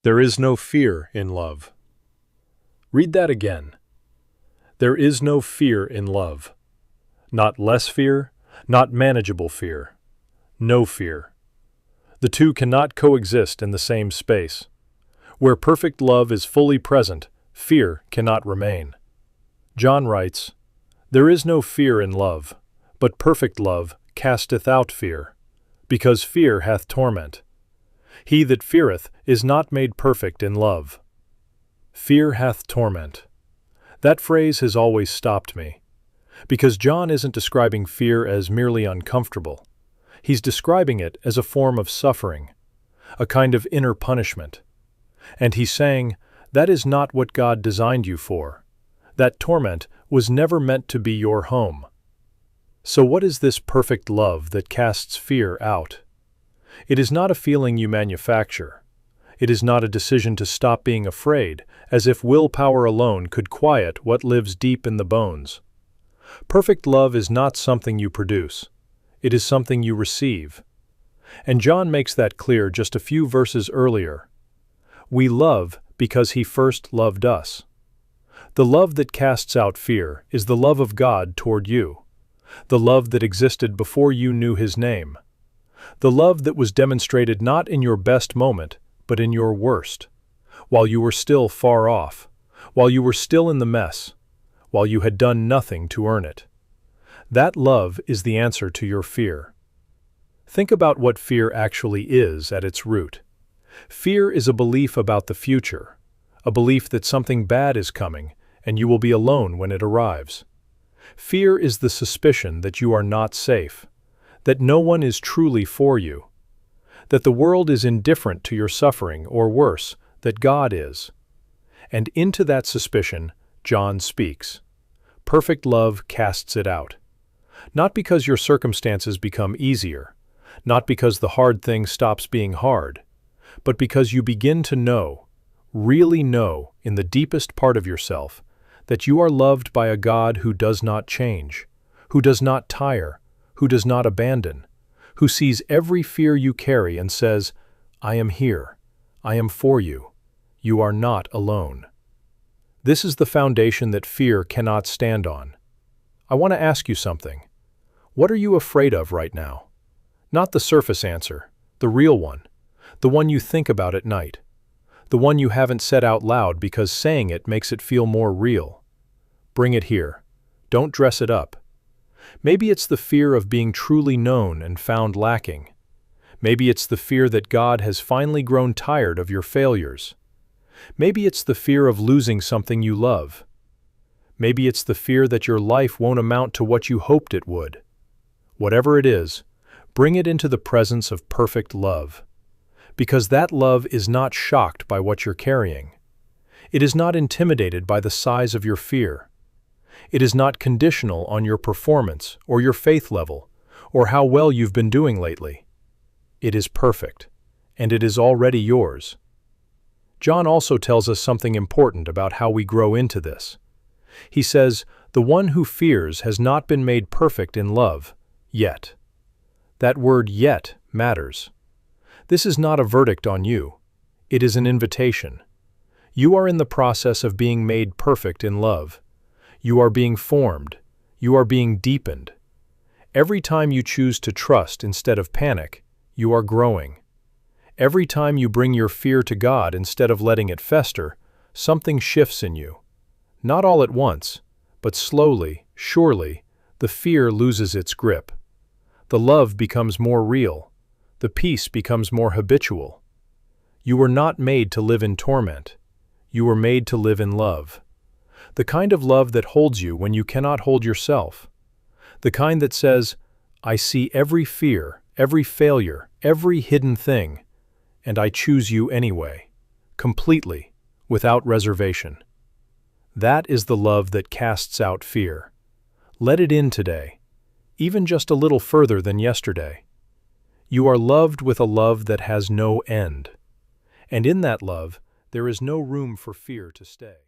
There is no fear in love. Read that again. There is no fear in love. Not less fear, not manageable fear. No fear. The two cannot coexist in the same space. Where perfect love is fully present, fear cannot remain. John writes, "There is no fear in love, but perfect love casteth out fear, because fear hath torment. He that feareth is not made perfect in love." Fear hath torment. That phrase has always stopped me, because John isn't describing fear as merely uncomfortable. He's describing it as a form of suffering, a kind of inner punishment. And he's saying, that is not what God designed you for. That torment was never meant to be your home. So what is this perfect love that casts fear out? It is not a feeling you manufacture. It is not a decision to stop being afraid, as if willpower alone could quiet what lives deep in the bones. Perfect love is not something you produce. It is something you receive. And John makes that clear just a few verses earlier. We love because he first loved us. The love that casts out fear is the love of God toward you, the love that existed before you knew his name, the love that was demonstrated not in your best moment, but in your worst, while you were still far off, while you were still in the mess, while you had done nothing to earn it. That love is the answer to your fear. Think about what fear actually is at its root. Fear is a belief about the future, a belief that something bad is coming and you will be alone when it arrives. Fear is the suspicion that you are not safe, that no one is truly for you, that the world is indifferent to your suffering, or worse, that God is. And into that suspicion, John speaks. Perfect love casts it out. Not because your circumstances become easier, not because the hard thing stops being hard, but because you begin to know, really know, in the deepest part of yourself, that you are loved by a God who does not change, who does not tire, who does not abandon, who sees every fear you carry and says, "I am here. I am for you. You are not alone." This is the foundation that fear cannot stand on. I want to ask you something. What are you afraid of right now? Not the surface answer, the real one, the one you think about at night, the one you haven't said out loud because saying it makes it feel more real. Bring it here. Don't dress it up. Maybe it's the fear of being truly known and found lacking. Maybe it's the fear that God has finally grown tired of your failures. Maybe it's the fear of losing something you love. Maybe it's the fear that your life won't amount to what you hoped it would. Whatever it is, bring it into the presence of perfect love. Because that love is not shocked by what you're carrying. It is not intimidated by the size of your fear. It is not conditional on your performance or your faith level or how well you've been doing lately. It is perfect, and it is already yours. John also tells us something important about how we grow into this. He says, "The one who fears has not been made perfect in love, yet." That word "yet" matters. This is not a verdict on you. It is an invitation. You are in the process of being made perfect in love. You are being formed. You are being deepened. Every time you choose to trust instead of panic, you are growing. Every time you bring your fear to God instead of letting it fester, something shifts in you. Not all at once, but slowly, surely, the fear loses its grip. The love becomes more real. The peace becomes more habitual. You were not made to live in torment. You were made to live in love. The kind of love that holds you when you cannot hold yourself. The kind that says, "I see every fear, every failure, every hidden thing, and I choose you anyway, completely, without reservation." That is the love that casts out fear. Let it in today, even just a little further than yesterday. You are loved with a love that has no end. And in that love, there is no room for fear to stay.